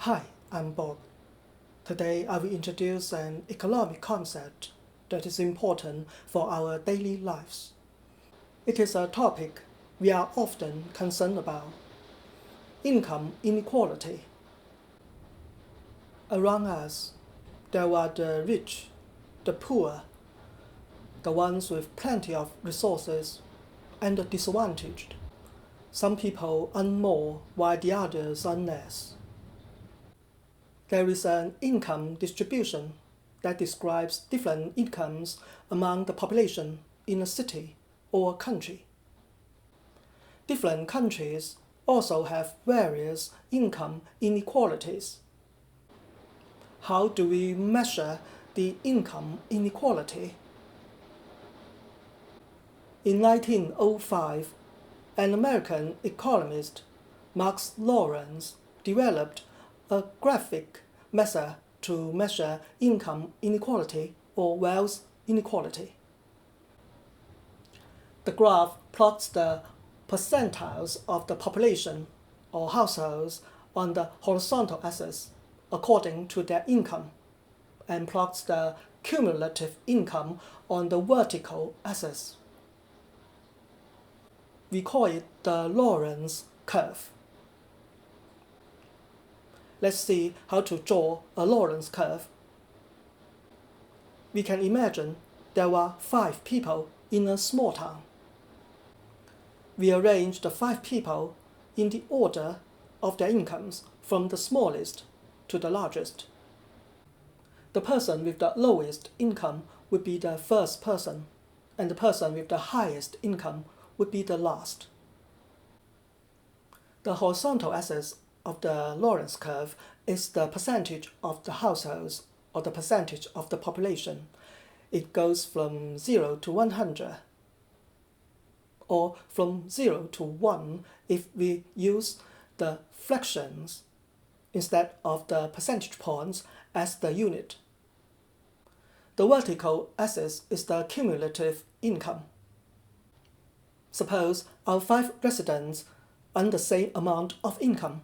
Hi, I'm Bob. Today I will introduce an economic concept that is important for our daily lives. It is a topic we are often concerned about: income inequality. Around us, there are the rich, the poor, the ones with plenty of resources, and the disadvantaged. Some people earn more while the others earn less. There is an income distribution that describes different incomes among the population in a city or a country. Different countries also have various income inequalities. How do we measure the income inequality? In 1905, an American economist, Max Lorenz, developed a graphic method to measure income inequality or wealth inequality. The graph plots the percentiles of the population or households on the horizontal axis according to their income and plots the cumulative income on the vertical axis. We call it the Lorenz curve. Let's see how to draw a Lorenz curve. We can imagine there are 5 people in a small town. We arrange the 5 people in the order of their incomes from the smallest to the largest. The person with the lowest income would be the first person, and the person with the highest income would be the last. The horizontal axis of the Lorenz curve is the percentage of the households or the percentage of the population. It goes from 0 to 100, or from 0 to 1 if we use the fractions instead of the percentage points as the unit. The vertical axis is the cumulative income. Suppose our 5 residents earn the same amount of income.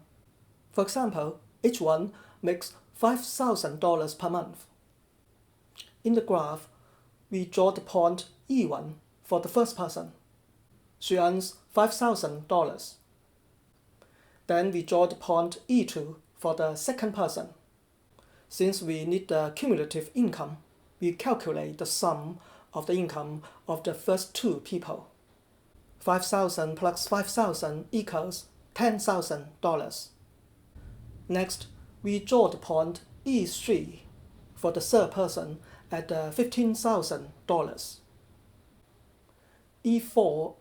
For example, each one makes $5,000 per month. In the graph, we draw the point E1 for the first person. She earns $5,000. Then we draw the point E2 for the second person. Since we need the cumulative income, we calculate the sum of the income of the first 2 people. 5,000 plus 5,000 equals $10,000. Next, we draw the point E3 for the third person at $15,000. E4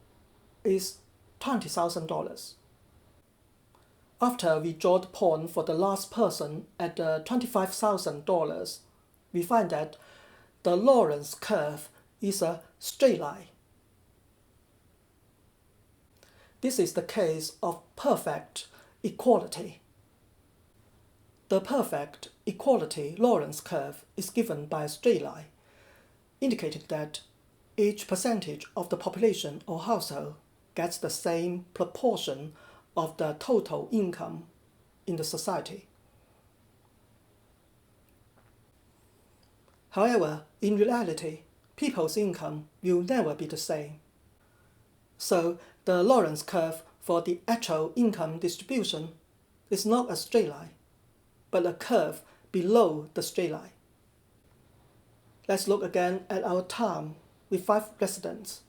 is $20,000. After we draw the point for the last person at $25,000, we find that the Lorenz curve is a straight line. This is the case of perfect equality. The perfect equality Lorenz curve is given by a straight line, indicating that each percentage of the population or household gets the same proportion of the total income in the society. However, in reality, people's income will never be the same. So the Lorenz curve for the actual income distribution is not a straight line, but a curve below the straight line. Let's look again at our town with 5 residents.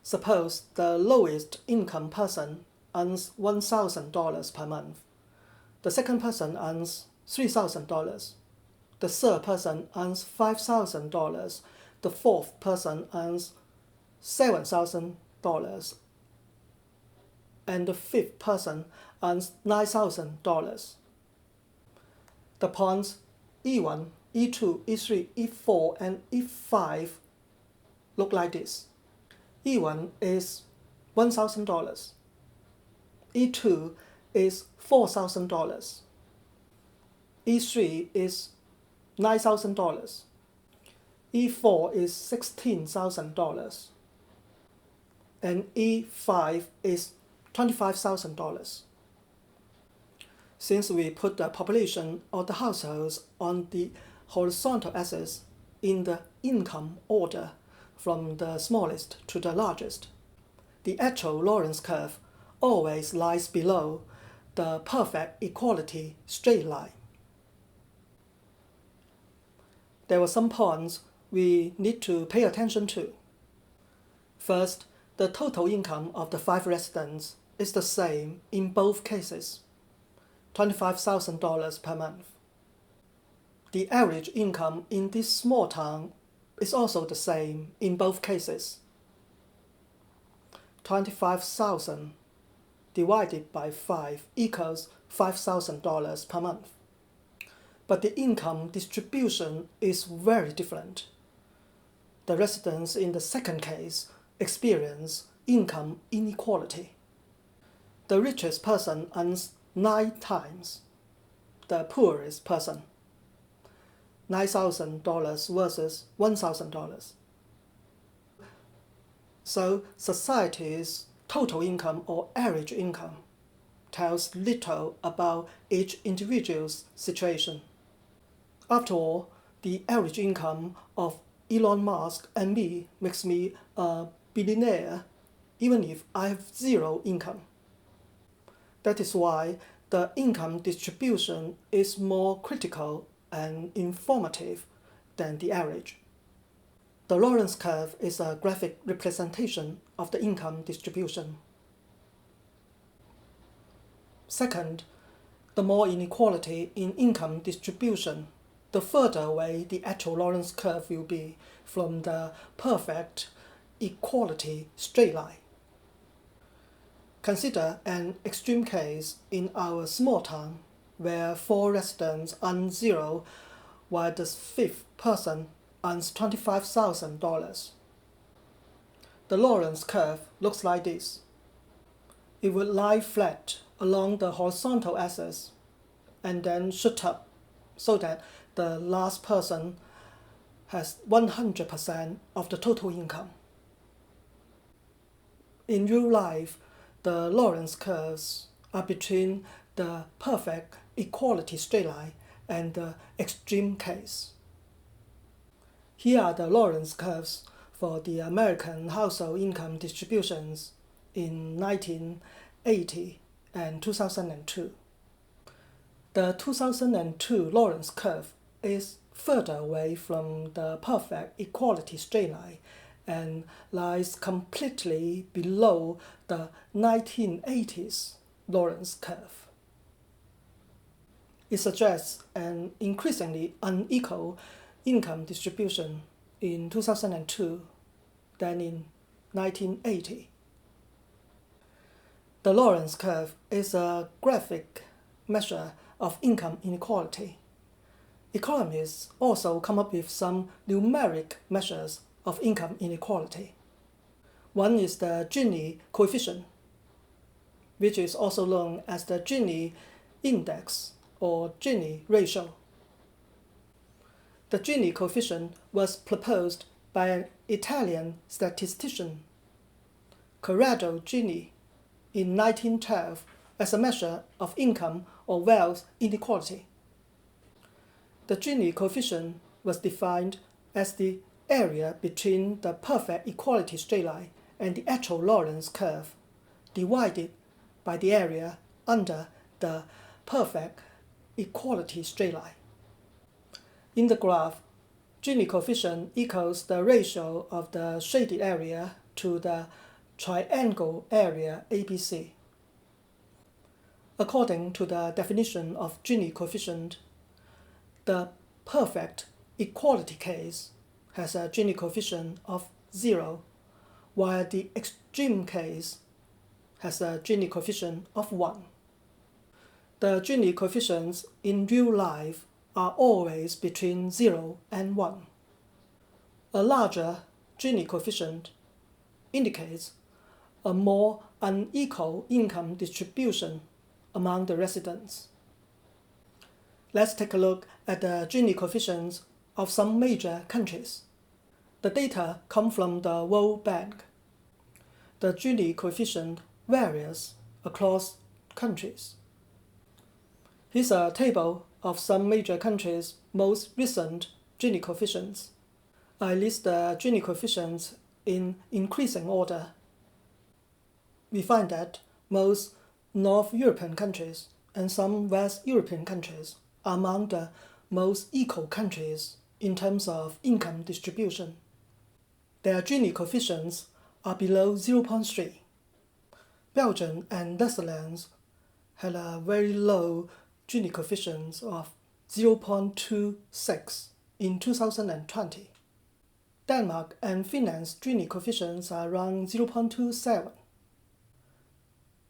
Suppose the lowest income person earns $1,000 per month. The second person earns $3,000. The third person earns $5,000. The fourth person earns $7,000. And the fifth person earns $9,000. The points E1, E2, E3, E4, and E5 look like this. E1 is $1,000. E2 is $4,000. E3 is $9,000. E4 is $16,000. And E5 is $25,000. since we put the population of the households on the horizontal axis in the income order from the smallest to the largest. The actual Lorenz curve always lies below the perfect equality straight line. There were some points we need to pay attention to. First, the total income of the 5 residents is the same in both cases, $25,000 per month. The average income in this small town is also the same in both cases. 25,000 divided by 5 equals $5,000 per month. But the income distribution is very different. The residents in the second case experience income inequality. The richest person earns 9 times the poorest person, $9,000 versus $1,000. So society's total income or average income tells little about each individual's situation. After all, the average income of Elon Musk and me makes me a billionaire even if I have 0 income. That is why the income distribution is more critical and informative than the average. The Lorenz curve is a graphic representation of the income distribution. Second, the more inequality in income distribution, the further away the actual Lorenz curve will be from the perfect equality straight line. Consider an extreme case in our small town where 4 residents earn 0 while the 5th person earns $25,000. The Lorenz curve looks like this. It would lie flat along the horizontal axis and then shoot up so that the last person has 100% of the total income. In real life, the Lorenz curves are between the perfect equality straight line and the extreme case. Here are the Lorenz curves for the American household income distributions in 1980 and 2002. The 2002 Lorenz curve is further away from the perfect equality straight line and lies completely below the 1980s Lorenz curve. It suggests an increasingly unequal income distribution in 2002 than in 1980. The Lorenz curve is a graphic measure of income inequality. Economists also come up with some numeric measures of income inequality. One is the Gini coefficient, which is also known as the Gini index or Gini ratio. The Gini coefficient was proposed by an Italian statistician, Corrado Gini, in 1912 as a measure of income or wealth inequality. The Gini coefficient was defined as the area between the perfect equality straight line and the actual Lorenz curve divided by the area under the perfect equality straight line. In the graph, Gini coefficient equals the ratio of the shaded area to the triangle area ABC. According to the definition of Gini coefficient, the perfect equality case has a Gini coefficient of 0, while the extreme case has a Gini coefficient of 1. The Gini coefficients in real life are always between 0 and 1. A larger Gini coefficient indicates a more unequal income distribution among the residents. Let's take a look at the Gini coefficients of some major countries. The data come from the World Bank. The Gini coefficient varies across countries. Here's a table of some major countries' most recent Gini coefficients. I list the Gini coefficients in increasing order. We find that most North European countries and some West European countries are among the most equal countries in terms of income distribution. Their Gini coefficients are below 0.3. Belgium and Netherlands had a very low Gini coefficient of 0.26 in 2020. Denmark and Finland's Gini coefficients are around 0.27.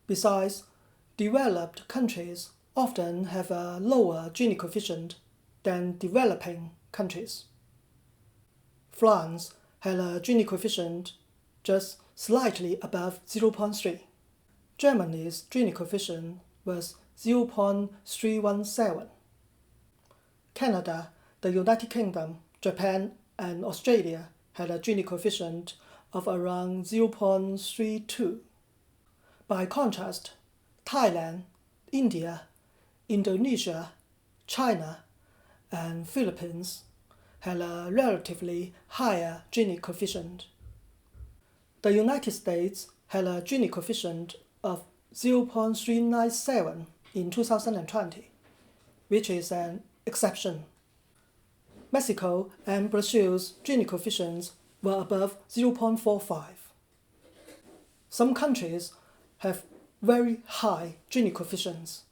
Besides, developed countries often have a lower Gini coefficient than developing countries. France had a Gini coefficient just slightly above 0.3. Germany's Gini coefficient was 0.317. Canada, the United Kingdom, Japan, and Australia had a Gini coefficient of around 0.32. By contrast, Thailand, India, Indonesia, China, and Philippines had a relatively higher Gini coefficient. The United States had a Gini coefficient of 0.397 in 2020, which is an exception. Mexico and Brazil's Gini coefficients were above 0.45. Some countries have very high Gini coefficients.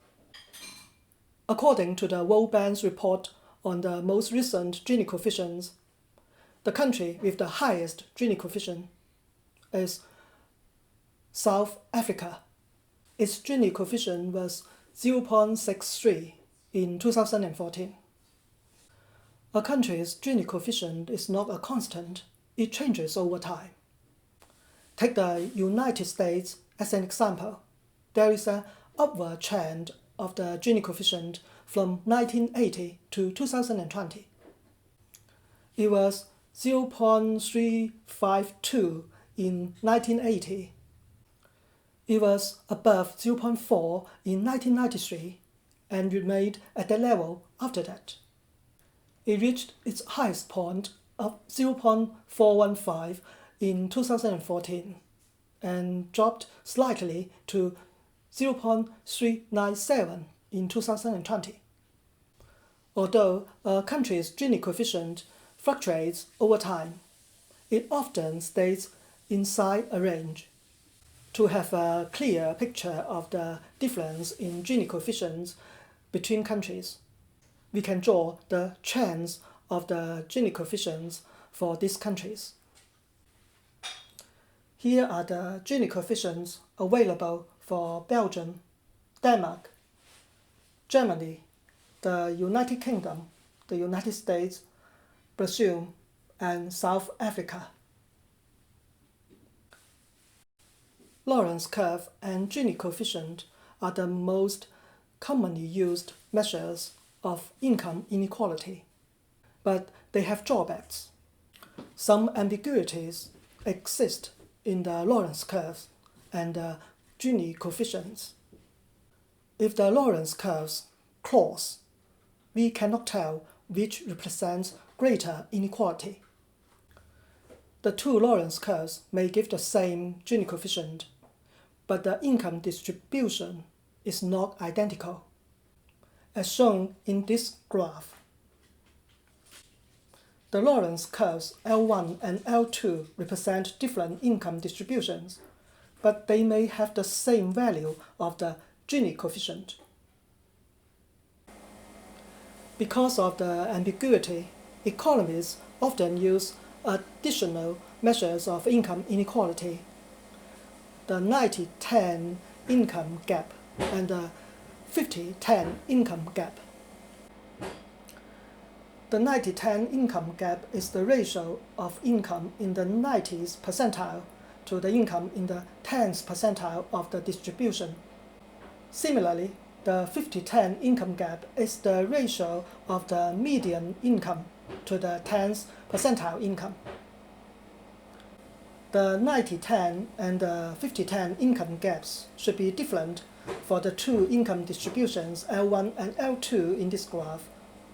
According to the World Bank's report on the most recent Gini coefficients, the country with the highest Gini coefficient is South Africa. Its Gini coefficient was 0.63 in 2014. A country's Gini coefficient is not a constant, it changes over time. Take the United States as an example. There is an upward trend of the Gini coefficient from 1980 to 2020. It was 0.352 in 1980. It was above 0.4 in 1993 and remained at that level after that. It reached its highest point of 0.415 in 2014 and dropped slightly to 0.397 in 2020. Although a country's Gini coefficient fluctuates over time, it often stays inside a range. To have a clear picture of the difference in Gini coefficients between countries, we can draw the trends of the Gini coefficients for these countries. Here are the Gini coefficients available for Belgium, Denmark, Germany, the United Kingdom, the United States, Brazil, and South Africa. Lorenz curve and Gini coefficient are the most commonly used measures of income inequality, but they have drawbacks. Some ambiguities exist in the Lorenz curves and the Gini coefficients. If the Lorenz curves cross, we cannot tell which represents greater inequality. The two Lorenz curves may give the same Gini coefficient, but the income distribution is not identical, as shown in this graph. The Lorenz curves L1 and L2 represent different income distributions, but they may have the same value of the Gini coefficient. Because of the ambiguity, economists often use additional measures of income inequality, the 90-10 income gap and the 50-10 income gap. The 90-10 income gap is the ratio of income in the 90th percentile to the income in the 10th percentile of the distribution. Similarly, the 50-10 income gap is the ratio of the median income to the 10th percentile income. The 90-10 and the 50-10 income gaps should be different for the two income distributions L1 and L2 in this graph,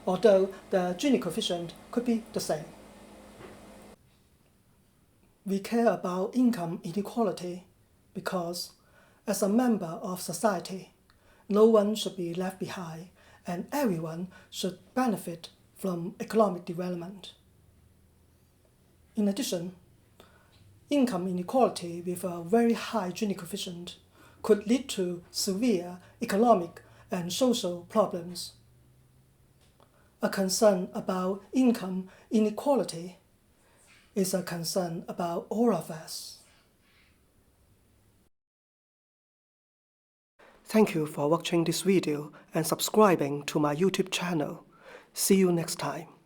although the Gini coefficient could be the same. We care about income inequality because, as a member of society, no one should be left behind and everyone should benefit from economic development. In addition, income inequality with a very high Gini coefficient could lead to severe economic and social problems. A concern about income inequality is a concern about all of us. Thank you for watching this video and subscribing to my YouTube channel. See you next time.